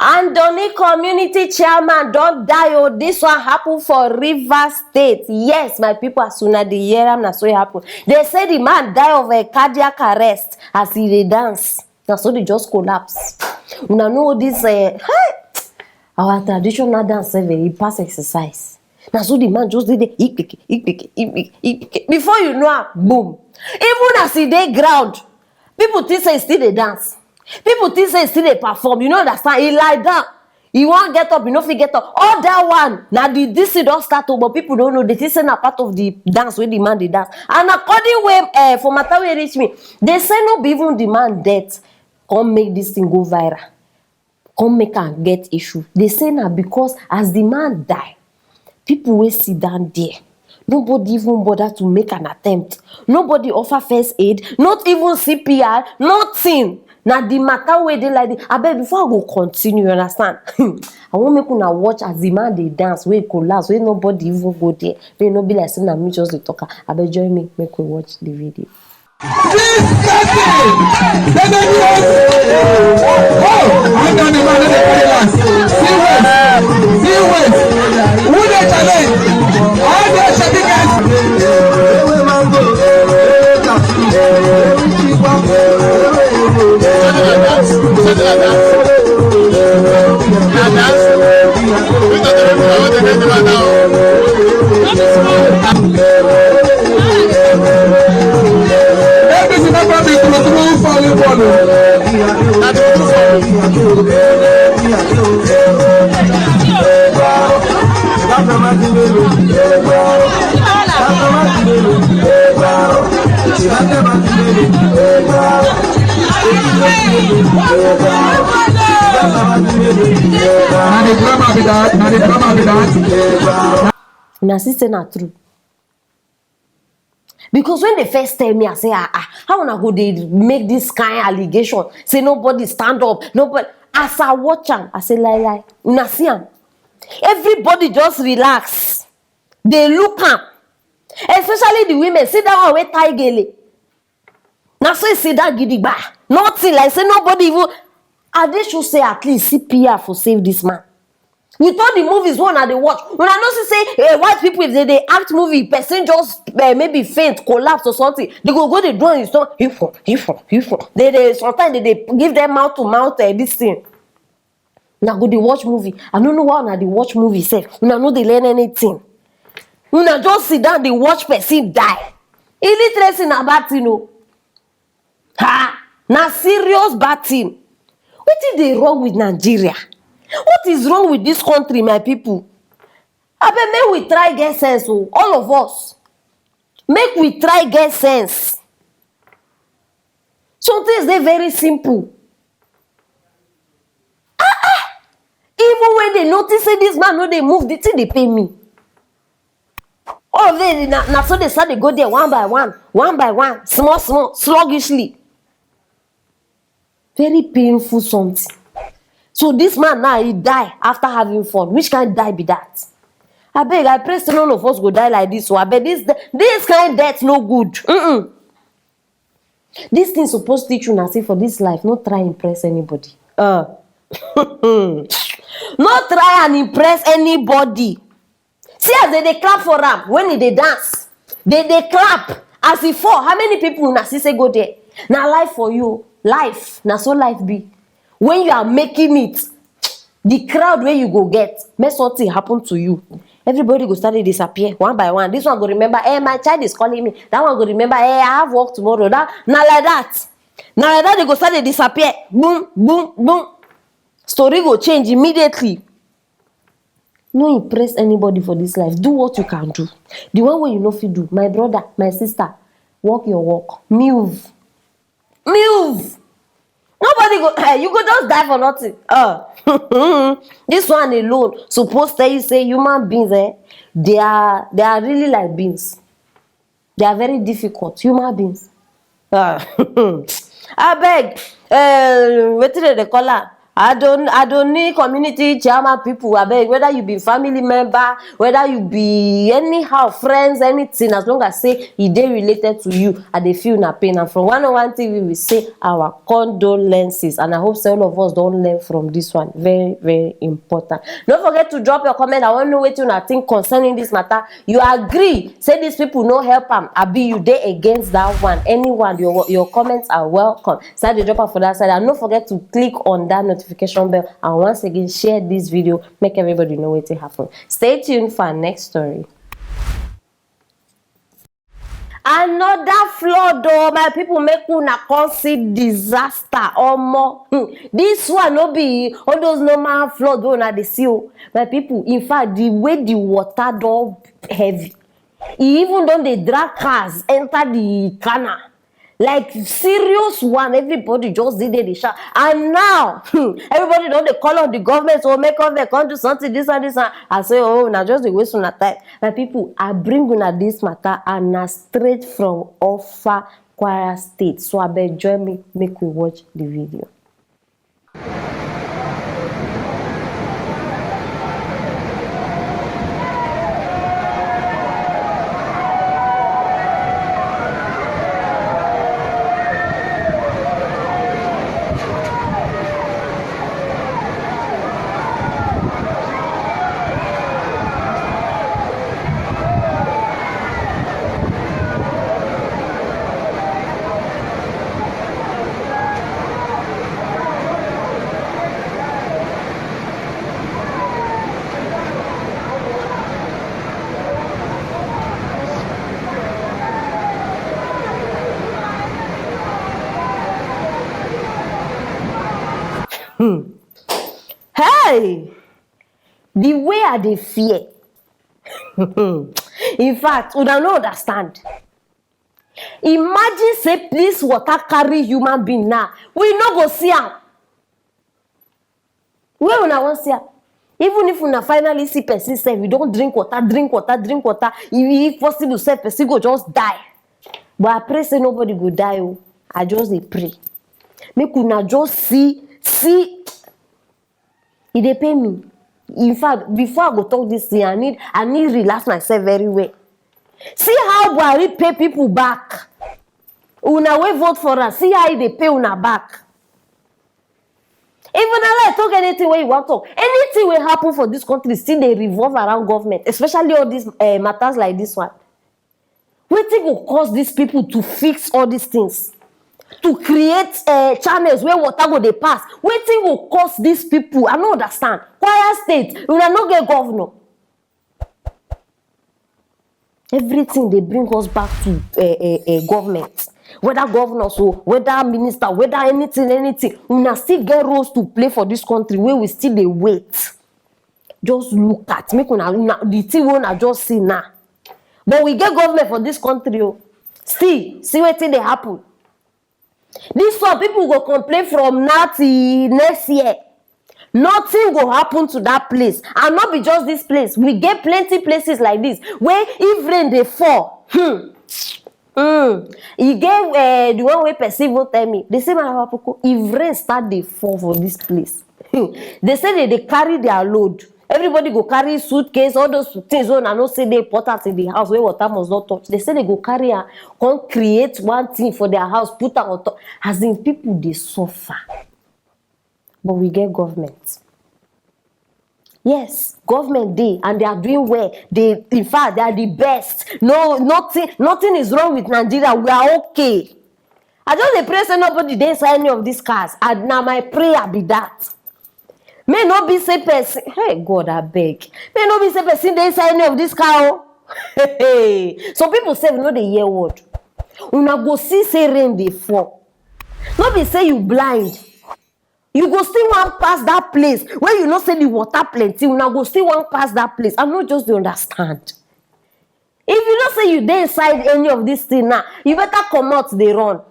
Andoni community chairman don't die. Oh, this one happened for Rivers State. Yes, my people, as soon as they hear am, na so it happen. They say the man die of a cardiac arrest as he dey dance. Na so they just collapse. Una know this our traditional dance very pass exercise. Na so the man just did it. Before you know, boom. Even as he dey ground, people think say he still dey dance. People think say he still dey perform. You know understand? He lie down. He won't get up. He no fit get up. All that one. Now this don't start up, but people don't know. They think say na part of the dance where the man dey dance. And according way for matter wey reach me, they say no be even the man death come make this thing go viral. Come make am get issue. They say na because as the man die, people will sit down there. Nobody even bother to make an attempt. Nobody offer first aid, not even CPR, nothing. Now the matter where they like this. I bet before I go continue, you understand? I won't make una watch as the man they dance, where collapse, where nobody even go there. They no be like saying me just the talker. I bet join me, make we watch the video. Una see say na true. Because when they first tell me, I say, how una go they make this kind of allegation? Say nobody stand up, nobody. As I watch am, I say lie. Una see am. Everybody just relax. They look am. Especially the women. See that one wey tie gele. Now so you see that gidigba. Nothing like say nobody even. And they should say at least CPR for save this man. With all the movies one they watch, when I know say white people if they act movie, person just maybe faint, collapse or something, they go they draw and start They sometimes they give them mouth to mouth this thing. Now go they watch movie. I don't know why now they watch movie say. Una know they learn anything. Una just sit down they watch person die. Illiteracy na bad thing no. Na serious bad thing. What is they wrong with Nigeria? What is wrong with this country, my people? I bet make we try get sense, all of us. Make we try get sense. Some things they very simple. Even when they notice say this man no they move, the thing they pay me. All of them now so they start to go there one by one, small, sluggishly. Very painful something. So this man now he die after having fun. Which kind of die be that? I beg, I pray so none of us go die like this. So I beg this kind of death no good. This thing supposed to teach you now say for this life, not try impress anybody. Not try and impress anybody. See as they clap for him when they dance. They clap as he fall. How many people na see say go there? Now life for you, life. Now so life be. When you are making it, the crowd where you go get, may something happen to you. Everybody go start to disappear one by one. This one go remember, my child is calling me. That one go remember, I have work tomorrow. Now like that. Now like that, they go start to disappear. Boom, boom, boom. Story go change immediately. No impress anybody for this life. Do what you can do. The one way you know if you do. My brother, my sister, walk your walk. Move. Nobody go, you go just die for nothing. This one alone supposed to tell you say human beings, they are really like beings. They are very difficult. Human beings. I beg, what did they call her? I don't need community chairman people. I beg, whether you be family member, whether you be anyhow friends, anything, as long as say e dey related to you, I dey feel na pain. And from 101 TV, we say our condolences, and I hope so all of us don't learn from this one. Very, very important. Don't forget to drop your comment. I want to know what you think concerning this matter. You agree? Say these people no help am. Abi you dey against that one? Anyone? Your comments are welcome. Start the drop for that side, and don't forget to click on that notification bell, and once again share this video, make everybody know what happen. Stay tuned for our next story. Another flood, oh my people, make una come see disaster omo. This one no be all those normal flood wey una dey see oh. My people, in fact, the way the water don heavy, e even don dey drag cars enter the canal. Like serious one, everybody just did the shout, and now everybody don't they call on the government or make up they come do something this and this and I say, oh, now just the waste on that time. My people, I bring una this matter and na straight from Offa, Kwara State. So I beg join me, make we watch the video. Hey, the way I dey fear. In fact, we don't understand. Imagine say this water carry human being now. We no go see am. Where una wan see am? Even if una finally see person say we don't drink water, if possible say person go just die. But I pray say nobody go die. Oh. I just dey pray. Make una just see. E dey pay me. In fact, before I go talk this thing, I need relax myself very well. See how Buhari pay people back. Una wey vote for us. See how they pay una back. Even I talk anything where you want to talk. Anything will happen for this country still they revolve around government, especially all these matters like this one. Wetin go cause these people to fix all these things? To create channels where water go dey pass. Wetin go cause these people? I no understand. Kwara State, una no get governor. Everything they bring us back to government. Whether governors or whether minister, whether anything, una still get roles to play for this country where we still dey wait. Just look at make una the thing wey una just see now. But we get government for this country. Oh. Still, see wetin dey happen. This one people go complain from now till next year. Nothing go happen to that place, and not be just this place. We get plenty places like this where if rain dey fall, e get the one wey person even tell me. They say my papa, if rain start dey fall for this place, they say they carry their load. Everybody go carry suitcase, all those things wey I know say dey important in the house where water must not touch. They say they go carry am, come create one thing for their house, put am on top. As in people dey suffer. But we get government. Yes, government dey and they are doing well. In fact, they are the best. No, nothing is wrong with Nigeria. We are okay. I just dey pray say nobody dey inside any of these cars. And now my prayer be that. May not be say person. Hey God, I beg. May not be say person dey inside any of this car. Hey. Some people say we know the hear word. Una go see say rain dey fall. Not be say you blind. You go still want pass that place where you know say the water plenty. Una go still want pass that place. I'm not just to understand. If you don't say you dey inside any of this thing now, you better come out dey run.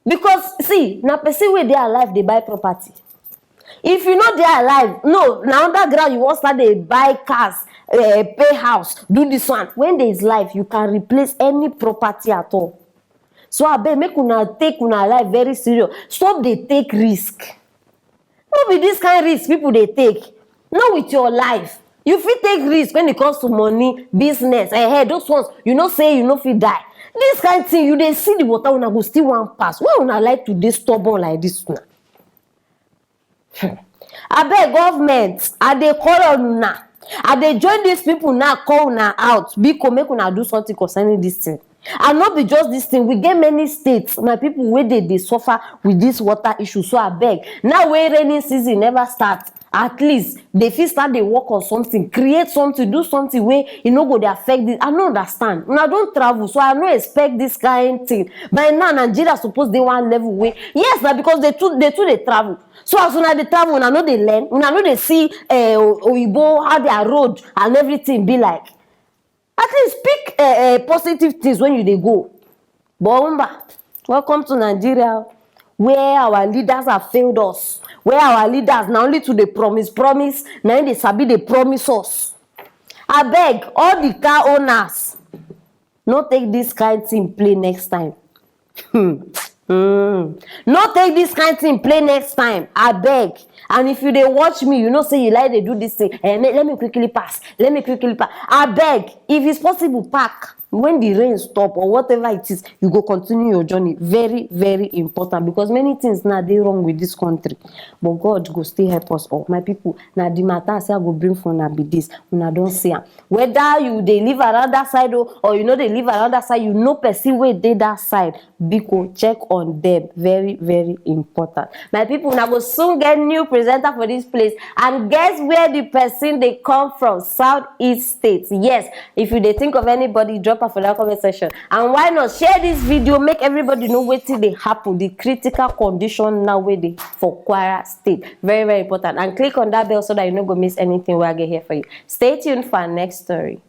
Because see, na person wey dey alive dey buy property. If you know dey alive, no, na underground you wan start dey buy cars, pay house, do this one. When there is life, you can replace any property at all. So abeg make una take una life very serious. Stop dey take risk. No be this kind risk people dey take. Not with your life. You fit take risk when it comes to money, business, those ones you know say you no fit die. This kind thing you dey see the water una go still wan pass. Why una like to dey stubborn like this una? Abeg government, I dey call on una. I dey join these people now, call una out biko make una do something concerning this thing. And not be just this thing, we get many states, my people wey dey suffer with this water issue. So abeg, now wey rainy season never start, at least they fit start dey work on something, create something, do something wey e no go dey affect this. I no understand. Una don travel, so I no expect this kind thing. By now Nigeria suppose dey one level wey, yes, na because they too dey travel. So as una dey travel, una no dey learn, una no dey see oyibo, how their road and everything be like. At least pick positive things when you dey go. But welcome to Nigeria, where our leaders have failed us, where our leaders na only to dey promise, na im dey sabi dey promise us. Abeg, all the car owners, no take this kind thing play next time. No take this kind thing play next time, abeg. And if you dey watch me, you know say you like dey do this thing, let me quickly pass, abeg, if it's possible, park. When the rain stop or whatever it is, you go continue your journey. Very, very important, because many things now dey wrong with this country, but God go still help us all. My people, na the matter say I go bring for una be this. Una don see am. Whether you dey live around that side or you know dey live around that side, you know person wey dey that side, biko check on them. Very, very important. My people, una go soon get new presenter for this place, and guess where the person dey come from? Southeast states. Yes, if you dey think of anybody, drop for that comment section. And why not share this video, make everybody know wetin dey happen, the critical condition now wey dey for Kwara State. Very, very important. And click on that bell so that you no go miss anything wey I get here for you. Stay tuned for our next story.